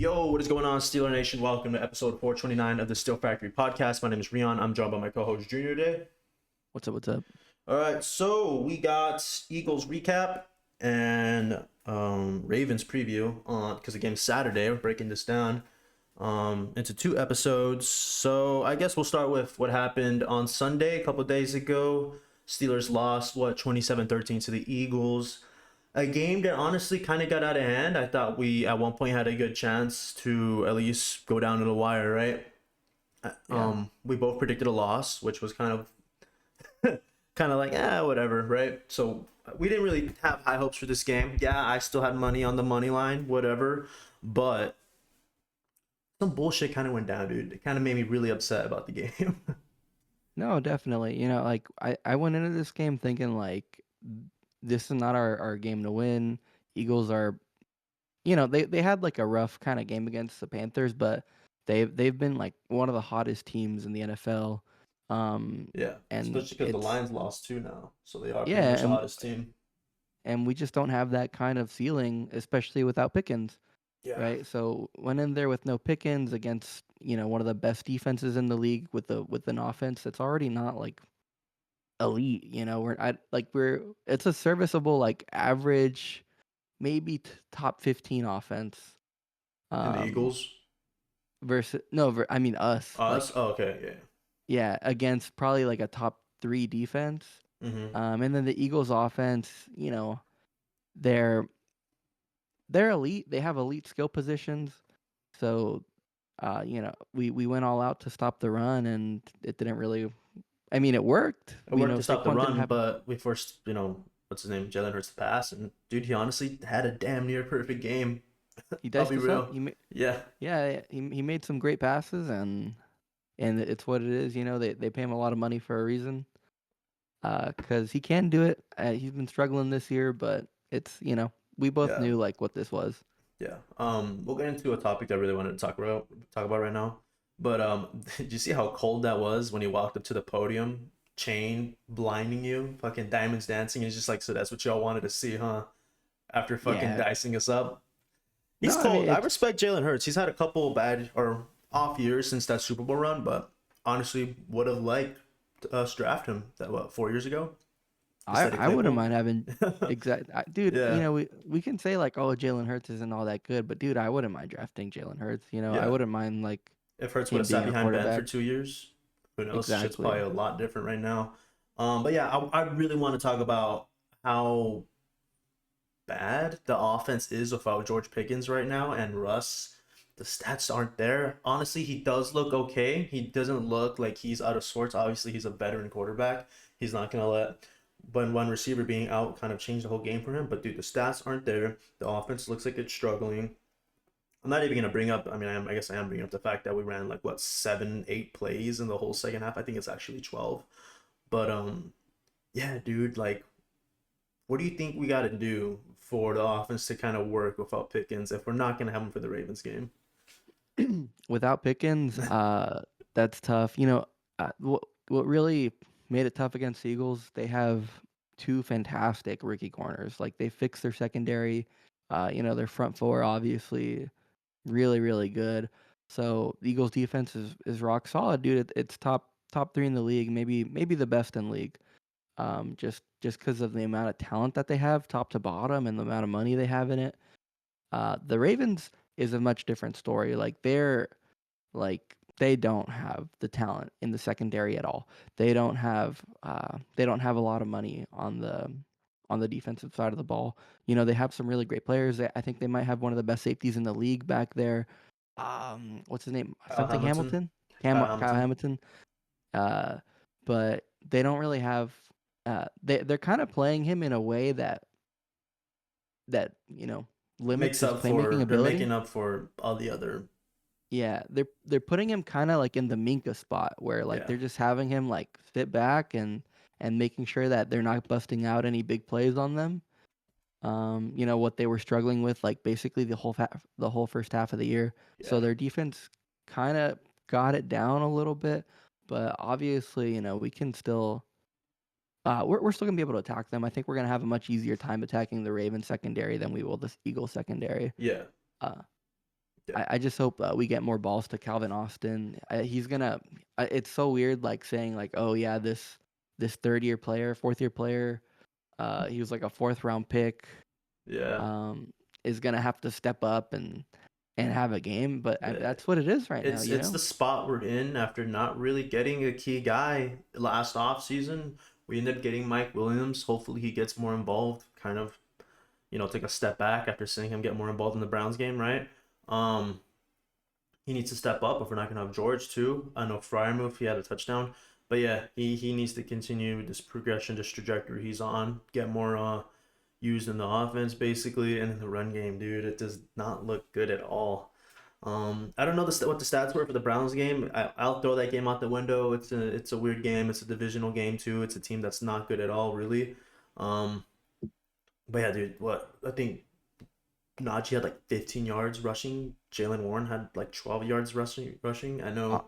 Yo, what is going on, Steeler Nation? Welcome to episode 429 of the Steel Factory podcast. My name is Rion. I'm joined by my co-host Junior today. What's up? What's up? All right, so we got Eagles recap and Ravens preview on because the game's Saturday. We're breaking this down into two episodes. So I guess we'll start with what happened on Sunday a couple of days ago. Steelers lost 27-13 to the Eagles. A game that honestly kind of got out of hand. I thought we at one point had a good chance to at least go down to the wire, right? Yeah. We both predicted a loss, which was kind of like whatever, right? So we didn't really have high hopes for this game. Yeah, I still had money on the money line, whatever, but some bullshit kind of went down, dude. It kind of made me really upset about the game. No, definitely. I went into this game thinking this is not our game to win. Eagles are, they had like a rough kind of game against the Panthers, but they've been like one of the hottest teams in the NFL. Yeah, And especially because the Lions lost too now, so they are pretty yeah, much the hottest team. and we just don't have that kind of ceiling, especially without Pickens, Yeah. right? So went in there with no Pickens against, one of the best defenses in the league with an offense that's already not like elite. It's a serviceable, like average, maybe top 15 offense. And the Um, Eagles? versus no, I mean us. Us? Oh, okay, yeah. Yeah, against probably like a top 3 defense. Mm-hmm. And then the Eagles offense, they're they're elite. They have elite skill positions. So, we went all out to stop the run, and it didn't really. I mean, it worked. It worked to stop the Saquon didn't run, have. but we forced, what's his name? Jalen Hurts to pass. And, dude, he honestly had a damn near perfect game. He I'll diced be us up. real. Yeah. Yeah, he made some great passes, and it's what it is. They pay him a lot of money for a reason. Because he can do it. He's been struggling this year, but it's we both Yeah. knew like what this was. Yeah. We'll get into a topic that I really wanted to talk about right now. But did you see how cold that was when he walked up to the podium? Chain blinding you, fucking diamonds dancing. He's just like, so that's what y'all wanted to see, huh? After fucking Yeah. dicing us up. He's No, I mean cold. I it's respect Jalen Hurts. He's had a couple bad or off years since that Super Bowl run, but honestly, would have liked us draft him 4 years ago instead of I wouldn't Claypool. mind having dude. Yeah, We can say like, oh, Jalen Hurts isn't all that good, but dude, I wouldn't mind drafting Jalen Hurts. I yeah. wouldn't mind like If Hurts would him have sat being a behind Ben for quarterback. 2 years, who knows? Shit's Exactly. probably a lot different right now. But yeah, I really want to talk about how bad the offense is without George Pickens right now and Russ. The stats aren't there. Honestly, he does look okay. He doesn't look like he's out of sorts. Obviously, he's a veteran quarterback. He's not gonna let one receiver being out kind of change the whole game for him. But dude, the stats aren't there. The offense looks like it's struggling. I'm not even gonna bring up. I mean, I guess I am bringing up the fact that we ran like what 7, 8 plays in the whole second half. I think it's actually 12. But yeah, dude, like what do you think we got to do for the offense to kind of work without Pickens if we're not going to have him for the Ravens game? Without Pickens, that's tough. What really made it tough against the Eagles? They have two fantastic rookie corners. Like they fixed their secondary. Their front four obviously really, really good. So the Eagles defense is rock solid, dude. It's top 3 in the league, maybe the best in league. Just because of the amount of talent that they have, top to bottom, and the amount of money they have in it. The Ravens is a much different story. They don't have the talent in the secondary at all. They don't have a lot of money on the defensive side of the ball. They have some really great players. I think they might have one of the best safeties in the league back there. What's his name? Kyle Something Hamilton. Hamilton? Kyle Kyle Hamilton. Hamilton. Uh, but they don't really have. They're kind of playing him in a way that limits Makes his up for, playmaking they're ability. making up for all the other. Yeah, they're putting him kind of like in the Minka spot where like Yeah. they're just having him like sit back and making sure that they're not busting out any big plays on them. What they were struggling with like basically the whole first half of the year. So Yeah. their defense kind of got it down a little bit, but obviously, we can still we're still gonna be able to attack them. I think we're gonna have a much easier time attacking the Ravens secondary than we will the Eagles secondary. Yeah. Uh, Yeah, I just hope we get more balls to Calvin Austin. He's gonna. It's so weird, like saying like, oh yeah, this third year player, fourth year player, he was like a fourth round pick, yeah, um, is gonna have to step up and have a game. But yeah. that's what it is right now, It's you it's know. the spot we're in after not really getting a key guy last off season. We ended up getting Mike Williams. Hopefully, he gets more involved. Kind of, take a step back after seeing him get more involved in the Browns game, right? Um, he needs to step up if we're not gonna have George too. I know Fryer moved, he had a touchdown, but yeah, he needs to continue this progression, this trajectory he's on, get more used in the offense basically, and in the run game, dude. It does not look good at all. I don't know what the stats were for the Browns game. I'll throw that game out the window. It's a weird game. It's a divisional game too. It's a team that's not good at all, really. Um, but yeah, dude, what I think Najee had like 15 yards rushing. Jalen Warren had like 12 yards rushing. Rushing. I Uh, know.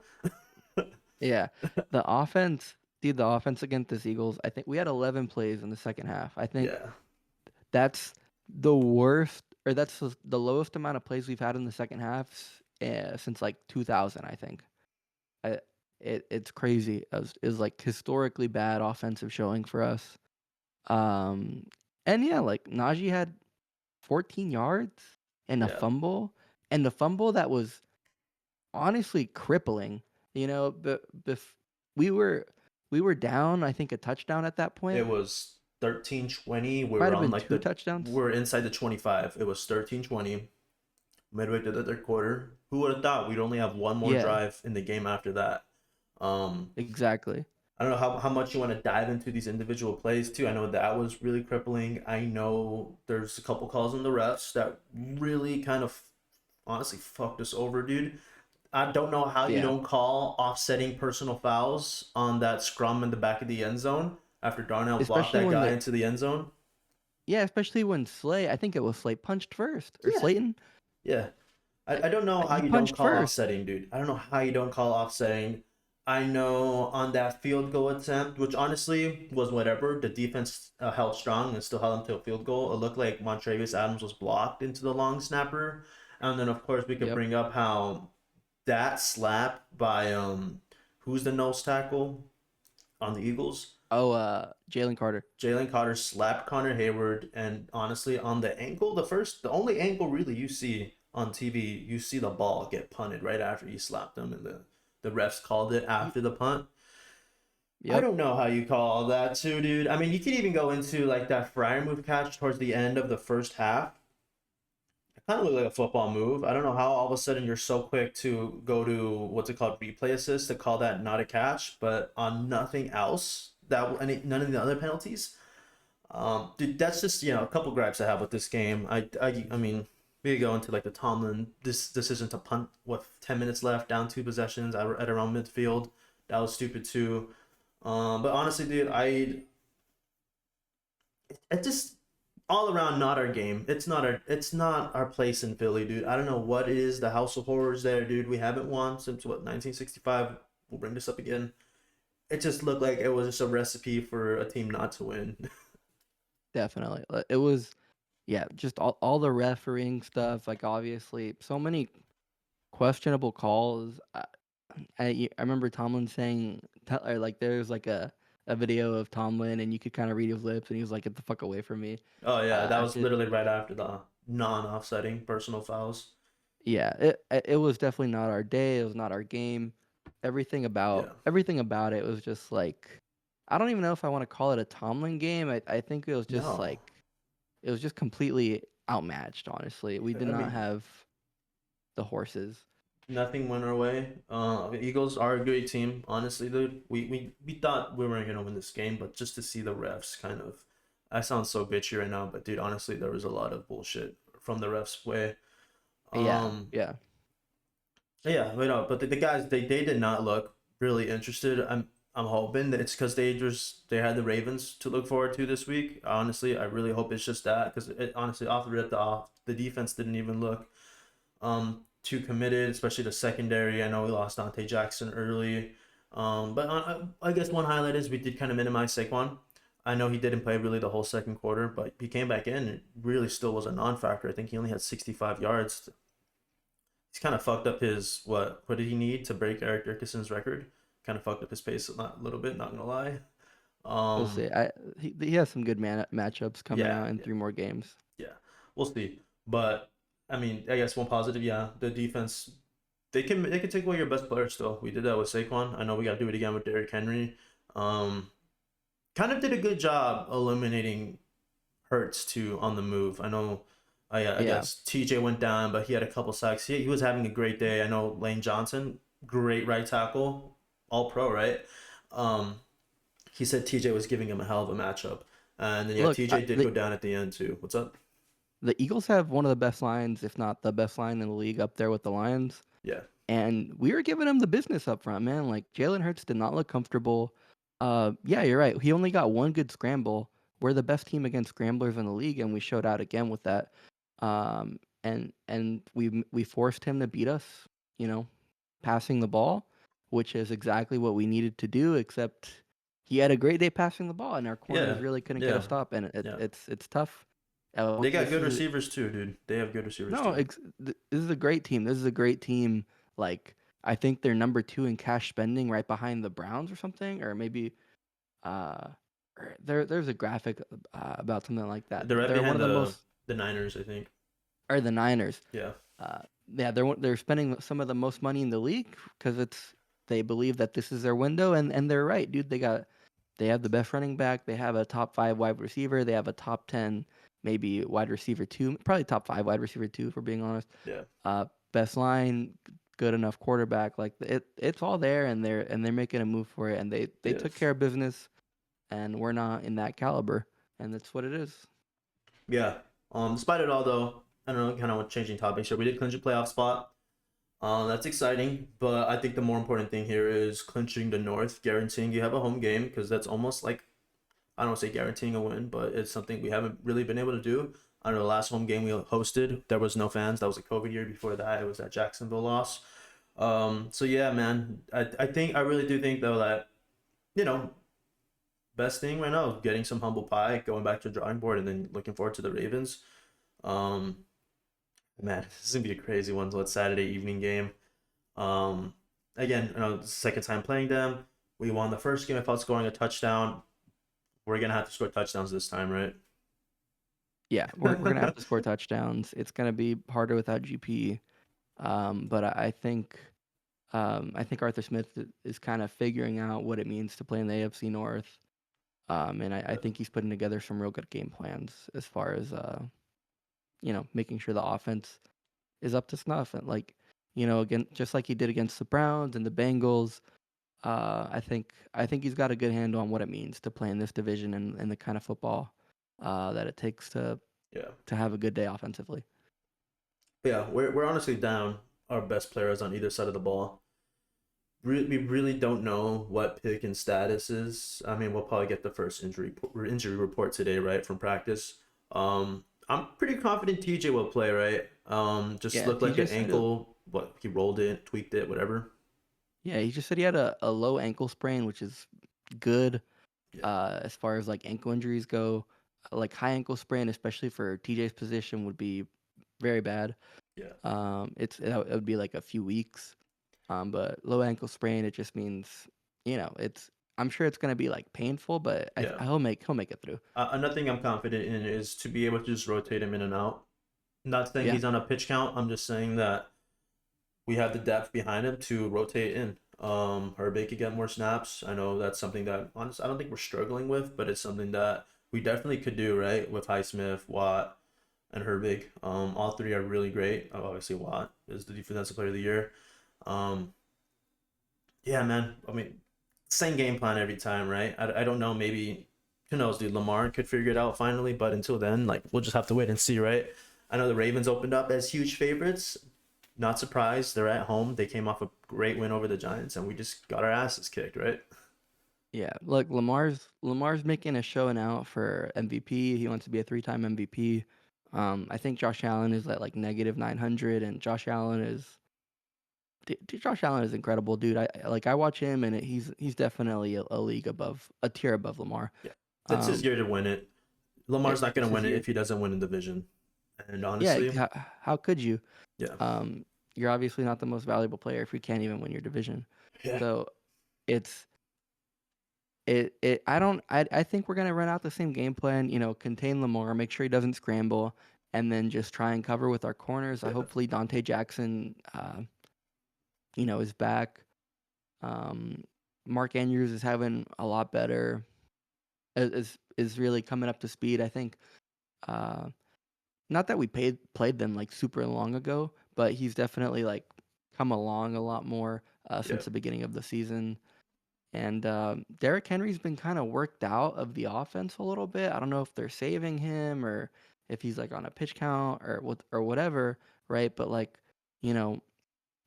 yeah, the offense, dude, the offense against the Eagles. I think we had 11 plays in the second half. I think Yeah, that's the worst, or that's the lowest amount of plays we've had in the second half since like 2000. I think. I, it's crazy. It was like historically bad offensive showing for us. Um, and yeah, like Najee had 14 yards and a yeah. fumble, and the fumble that was honestly crippling. You know, but we were we were down, I think, a touchdown at that point. It was 13-20. We Might were have on been like two touchdowns. we're inside the 25. It was 13-20 midway through the third quarter. Who would have thought we'd only have one more Yeah, drive in the game after that? Um, exactly. I don't know how much you want to dive into these individual plays too. I know that was really crippling. I know there's a couple calls on the refs that really kind of honestly fucked us over, dude. I don't know how you Yeah, don't call offsetting personal fouls on that scrum in the back of the end zone after Darnell blocked especially that when guy the into the end zone. yeah, especially when Slay. I think it was Slay punched first or Yeah, Slayton. yeah. I don't know how He you don't punched call first. offsetting, dude. I don't know how you don't call offsetting. I know on that field goal attempt, which honestly was whatever, the defense held strong and still held them to a field goal. It looked like Montravius Adams was blocked into the long snapper. And then, of course, we could Yep. bring up how that slap by who's the nose tackle on the Eagles? Oh, Jalen Carter. Jalen Carter slapped Connor Hayward, and honestly, on the ankle, the only ankle really you see on TV, you see the ball get punted right after you slapped them, and the refs called it Y- after the punt. I Yep. don't know how you call that too, dude. I mean, you could even go into like that Fryer move catch towards the end of the first half. It kind of looked like a football move. I don't know how all of a sudden you're so quick to go to what's it called, replay assist, to call that not a catch, but on nothing else, none of the other penalties. Dude, that's just a couple gripes I have with this game. I mean, we could go into like the Tomlin this decision to punt 10 minutes left, down two possessions at around midfield. That was stupid too. But honestly, dude, it just all around not our game. It's not our place in Philly, dude. I don't know what it is. The House of Horrors there, dude. We haven't won since what 1965. We'll bring this up again. It just looked like it was just a recipe for a team not to win. Definitely. It was yeah, just all the refereeing stuff. Like obviously, so many questionable calls. I remember Tomlin saying, or like there's like a video of Tomlin, and you could kind of read his lips, and he was like, "Get the fuck away from me." Oh yeah, that was After literally right after the non-offsetting personal fouls. yeah, it was definitely not our day. It was not our game. Yeah. Everything about it was just like I don't even know if I want to call it a Tomlin game. I think it was just No. like it was just completely outmatched. Honestly, we did I not mean, have the horses. nothing went our way. The Eagles are a great team, honestly, dude. We thought we weren't gonna win this game, but just to see the refs kind of, I sound so bitchy right now, but dude, honestly, there was a lot of bullshit from the refs' way. Yeah, Um, yeah. yeah, but the guys they did not look really interested. I'm hoping that it's because they had the Ravens to look forward to this week. Honestly, I really hope it's just that because it honestly off the rip the defense didn't even look too committed, especially the secondary. I know we lost Dante Jackson early, but I guess one highlight is we did kind of minimize Saquon. I know he didn't play really the whole second quarter, but he came back in and really still was a non-factor. I think he only had 65 yards. kind of fucked up his what did he need to break Eric Dickerson's record? Kind of fucked up his pace a little bit, not gonna lie. We'll Um, see. He has some good matchups coming yeah, out in yeah, 3 more games. yeah. We'll see. But I mean, I guess one positive, yeah, the defense they can take away your best player still. We did that with Saquon. I know we got to do it again with Derrick Henry. Um, kind of did a good job eliminating Hurts too on the move. I know. I Yeah. guess TJ went down, but he had a couple sacks. He was having a great day. I know Lane Johnson, great right tackle, all pro, right? Um, he said TJ was giving him a hell of a matchup. And then yeah, Look, TJ did go down at the end too. What's up? the Eagles have one of the best lines, if not the best line in the league, up there with the Lions. Yeah, And we were giving him the business up front, man. Like Jalen Hurts did not look comfortable. Yeah, you're right. He only got one good scramble. We're the best team against scramblers in the league, and we showed out again with that. And we forced him to beat us. You know, passing the ball, which is exactly what we needed to do. Except he had a great day passing the ball, and our corners yeah, really couldn't get a yeah, stop, and yeah. it's tough. They got This good is receivers too, dude. They have good receivers no, too. this is a great team. This is a great team. Like I think they're number 2 in cash spending, right behind the Browns or something, or maybe uh, there's a graphic about something like that. They're right They're one behind of the most, the Niners, I think. or the Niners. Yeah, Uh, yeah, they're spending some of the most money in the league because they believe that this is their window, and they're right, dude. They have the best running back. They have a top 5 wide receiver. They have a top 10 maybe wide receiver 2, probably top 5 wide receiver 2 if we're being honest. yeah, uh, Best line, good enough quarterback. Like it's all there, and they're making a move for it, and they yeah, took care of business, and we're not in that caliber, and that's what it is. yeah. Despite it all, though, I don't know, kind of changing topics here. We did clinch a playoff spot. That's exciting, but I think the more important thing here is clinching the North, guaranteeing you have a home game because that's almost like I don't want to say guaranteeing a win, but it's something we haven't really been able to do. I know the last home game we hosted, there was no fans. That was a COVID year. Before that, it was that Jacksonville loss. So yeah, man, I think I really do think though that you know best thing right now, getting some humble pie, going back to the drawing board, and then looking forward to the Ravens. Um, man, this is gonna be a crazy one. So it's Saturday evening game. Um, again, second time playing them. We won the first game without scoring a touchdown. We're gonna have to score touchdowns this time, right? Yeah, we're gonna have to score touchdowns. It's gonna be harder without GP. But I think Arthur Smith is kind of figuring out what it means to play in the AFC North. And I think he's putting together some real good game plans as far as making sure the offense is up to snuff, and like again, just like he did against the Browns and the Bengals. I think he's got a good handle on what it means to play in this division, and the kind of football that it takes Yeah. to have a good day offensively. But yeah, we're honestly down our best players on either side of the ball. We really don't know what Pickens' status is. I mean, we'll probably get the first injury report today, right, from practice. I'm pretty confident TJ will play, right? Just Yeah, looked like TJ an said ankle. What he rolled it, tweaked it, whatever. yeah, he just said he had a low ankle sprain, which is good Yeah, as far as like ankle injuries go. Like high ankle sprain, especially for TJ's position, would be very bad. yeah, It would be like a few weeks. But low ankle sprain, it just means it's. I'm sure it's gonna be like painful, but yeah. he'll make it through. Another thing I'm confident in is to be able to just rotate him in and out. Not saying Yeah, he's on a pitch count. I'm just saying that we have the depth behind him to rotate in. Herbig could get more snaps. I know that's something that honestly I don't think we're struggling with, but it's something that we definitely could do, right? With Highsmith, Watt, and Herbig. All three are really great. Obviously, Watt is the defensive player of the year. Um, yeah, man. I mean, same game plan every time, right? I don't know. Maybe who knows, dude? Lamar could figure it out finally, but until then, like we'll just have to wait and see, right? I know the Ravens opened up as huge favorites. Not surprised. They're at home. They came off a great win over the Giants, and we just got our asses kicked, right? yeah. Look, Lamar's making a showing out for MVP. He wants to be a 3-time MVP. I think Josh Allen is at like negative 900, and Josh Allen is incredible, dude. I watch him, and he's definitely a league above, a tier above Lamar. Yeah, that's his Um, year to win it. Lamar's not gonna it's his win it year. if he doesn't win the division. And Yeah, honestly, how could you? yeah, Um, you're obviously not the most valuable player if you can't even win your division. Yeah. So it's I think we're gonna run out the same game plan, contain Lamar, make sure he doesn't scramble, and then just try and cover with our corners. I Yeah. hopefully Dante Jackson is back. Um Mark Andrews is having a lot better, is really coming up to speed. I think uh not that we played them like super long ago, but he's definitely like come along a lot more Yeah. since the beginning of the season. And Derrick Henry's been kind of worked out of the offense a little bit. I don't know if they're saving him or if he's like on a pitch count or whatever, right? But like, you know,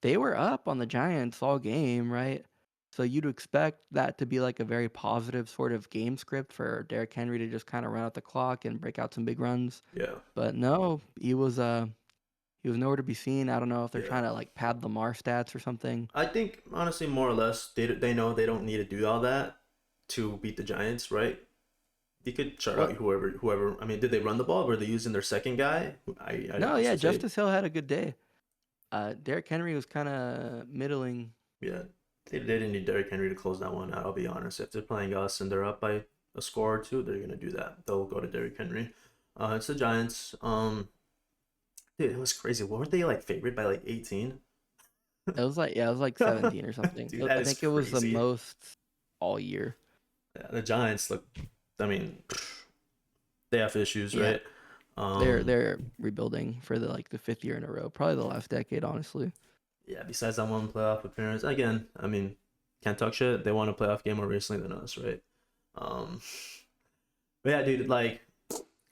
they were up on the Giants all game, right? So you'd expect that to be like a very positive sort of game script for Derrick Henry to just kind of run out the clock and break out some big runs. Yeah. But no, he was nowhere to be seen. I don't know if they're Yeah. trying to like pad Lamar stats or something. I think honestly, more or less, they know they don't need to do all that to beat the Giants, right? You could shut out What? whoever. I mean, did they run the ball? Were they using their second guy? I No, yeah, honestly say, Justice Hill had a good day. Derrick Henry was kind of middling. yeah, they didn't need Derrick Henry to close that one out. I'll be honest. If they're playing us and they're up by a score or two, they're gonna do that. They'll go to Derrick Henry. It's the Giants. Dude, it was crazy. What were they like favored by like 18? It was like 17 or something. Dude, that I is think it was the crazy. most all year. Yeah, the Giants look. I mean, they have issues, Yeah, right? they're Um, they're rebuilding for the fifth year in a row, probably the last decade, honestly. yeah. Besides that one playoff appearance, again, I mean, can't talk shit. They won a playoff game more recently than us, right? Um, but yeah, dude, like,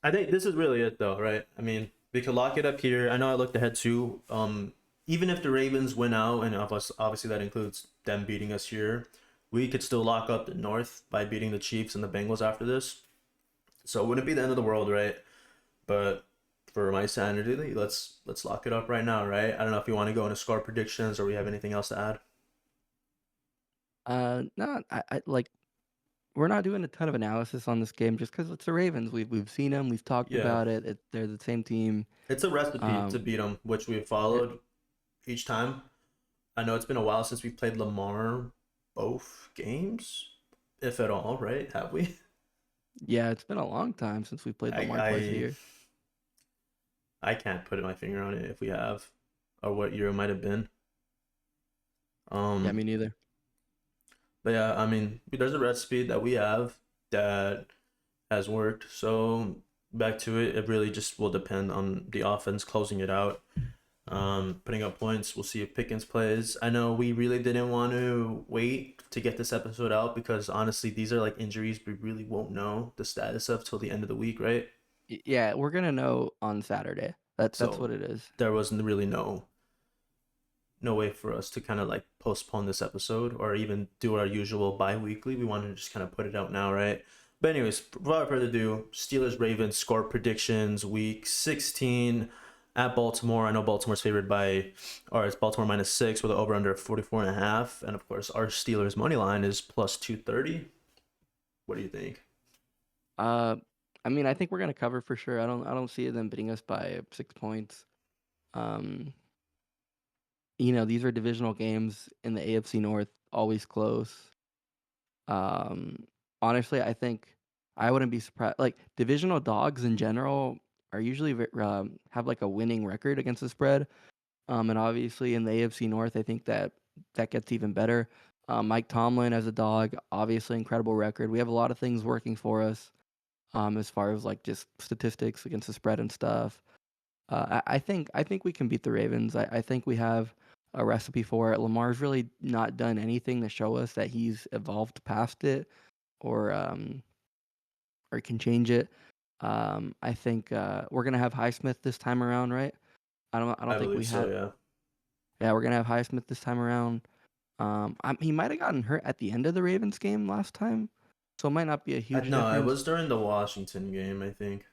I think this is really it, though, right? I mean, we could lock it up here. I know I looked ahead too. Even if the Ravens win out, and obviously that includes them beating us here, we could still lock up the North by beating the Chiefs and the Bengals after this. So it wouldn't be the end of the world, right? But for my sanity, let's lock it up right now, right? I don't know if you want to go into score predictions or we have anything else to add. No, I like we're not doing a ton of analysis on this game just because it's the Ravens. We've seen them, we've talked Yeah, about it. They're the same team. it's a recipe to Um, beat them, which we've yeah, followed each time. I know it's been a while since we played Lamar both games, if at all, right? Have we? yeah, it's been a long time since we played I Lamar twice a I year. I can't put my finger on it if we have or what year it might have been. Yeah, Um, me neither. but yeah, I mean, there's a recipe that we have that has worked. So back to it, it really just will depend on the offense closing it out, putting up points. We'll see if Pickens plays. I know we really didn't want to wait to get this episode out because honestly, these are like injuries we really won't know the status of till the end of the week, right? Yeah, we're gonna know on Saturday. That's So what it is. there was really no way for us to kind of like postpone this episode or even do our usual bi-weekly. We wanted to just kind of put it out now, right? But anyways, without further ado, Steelers Ravens score predictions week 16 at Baltimore. I know Baltimore's favored by, or it's Baltimore -6 with an over under 44.5. And of course, our Steelers money line is plus 230. What do you think? Uh, I mean, I think we're gonna cover for sure. I don't see them beating us by 6 points. Um, these are divisional games in the AFC North, always close. Um, Honestly, I think I wouldn't be surprised. Like divisional dogs in general are usually have like a winning record against the spread. And obviously in the AFC North, I think that gets even better. Mike Tomlin as a dog, obviously incredible record. We have a lot of things working for us. As far as like just statistics against the spread and stuff. I think we can beat the Ravens. I think we have a recipe for it. Lamar's really not done anything to show us that he's evolved past it or or can change it. I think we're gonna have Highsmith this time around, right? I don't I think believe we so, had. yeah. Yeah, we're gonna have Highsmith this time around. He might have gotten hurt at the end of the Ravens game last time, so it might not be a huge No, it difference. was during the Washington game, I think,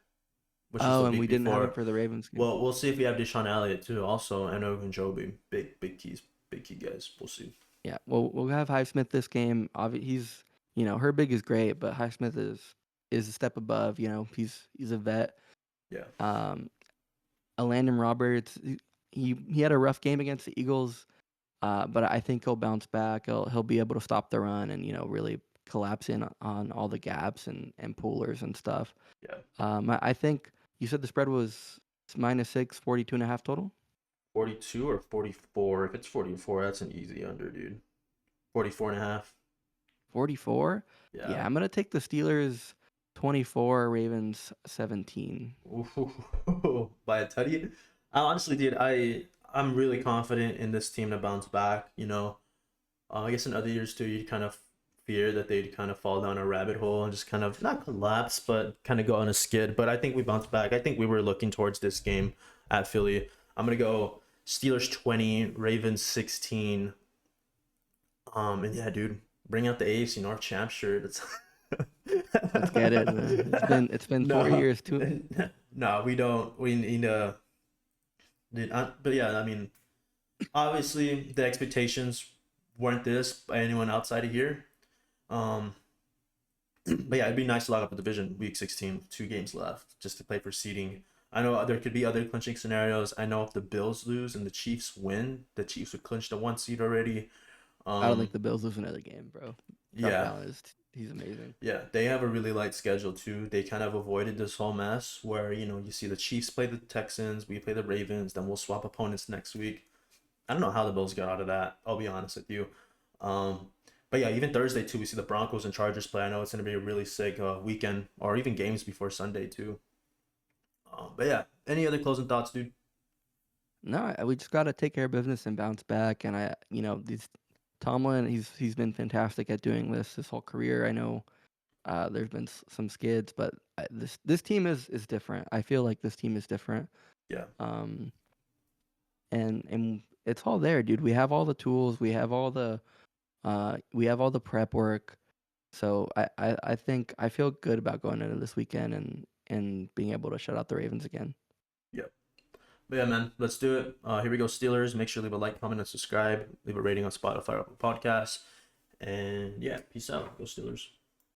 which was the Oh, and we week didn't have him before. for the Ravens game. Well, we'll see if we have Deshaun Elliott too. Also, and Ogunjobi, big keys, big key guys. We'll see. Yeah, well, we'll have Highsmith this game. He's, Herbig is great, but Highsmith is a step above. He's a vet. Yeah, Um, Landon Roberts, he had a rough game against the Eagles, but I think he'll bounce back. He'll be able to stop the run and really collapse in on all the gaps and poolers and stuff. Yeah. I think you said the spread was -6, 42.5 total. 42 or 44. If it's 44, that's an easy under, dude. 44.5. 44. Yeah. Yeah, I'm gonna take the Steelers 24, Ravens 17. Ooh, by a tutty. I honestly, dude, I'm really confident in this team to bounce back. I guess in other years too, you'd kind of fear that they'd kind of fall down a rabbit hole and just kind of not collapse, but kind of go on a skid. But I think we bounced back. I think we were looking towards this game at Philly. I'm gonna go Steelers 20, Ravens 16. And yeah, dude, bring out the AFC North champ shirt. Let's get it, man. It's been 4 No, years too. no, we don't. We need to. But yeah, I mean, obviously the expectations weren't this by anyone outside of here. Um, but yeah, it'd be nice to lock up the division week 16, 2 games left, just to play for seeding. I know there could be other clinching scenarios. I know if the Bills lose and the Chiefs win, the Chiefs would clinch the 1 seed already. I don't think Um, the Bills lose another game, bro. Josh yeah, Allen is he's amazing. yeah, they have a really light schedule too. They kind of avoided this whole mess where you see the Chiefs play the Texans, we play the Ravens, then we'll swap opponents next week. I don't know how the Bills got out of that. I'll be honest with you. Um, but yeah, even Thursday too, we see the Broncos and Chargers play. I know it's going to be a really sick weekend, or even games before Sunday too. But yeah, any other closing thoughts, dude? No, we just gotta take care of business and bounce back. And these Tomlin, he's been fantastic at doing this his whole career. I know there's been some skids, but this team is different. I feel like this team is different. Yeah, Um, and it's all there, dude. We have all the tools. We have all the prep work. So I think I feel good about going into this weekend and being able to shut out the Ravens again. yeah. But yeah, man, let's do it. Here we go, Steelers. Make sure to leave a like, comment, and subscribe. Leave a rating on Spotify or Apple Podcasts. And yeah, peace out. Go Steelers.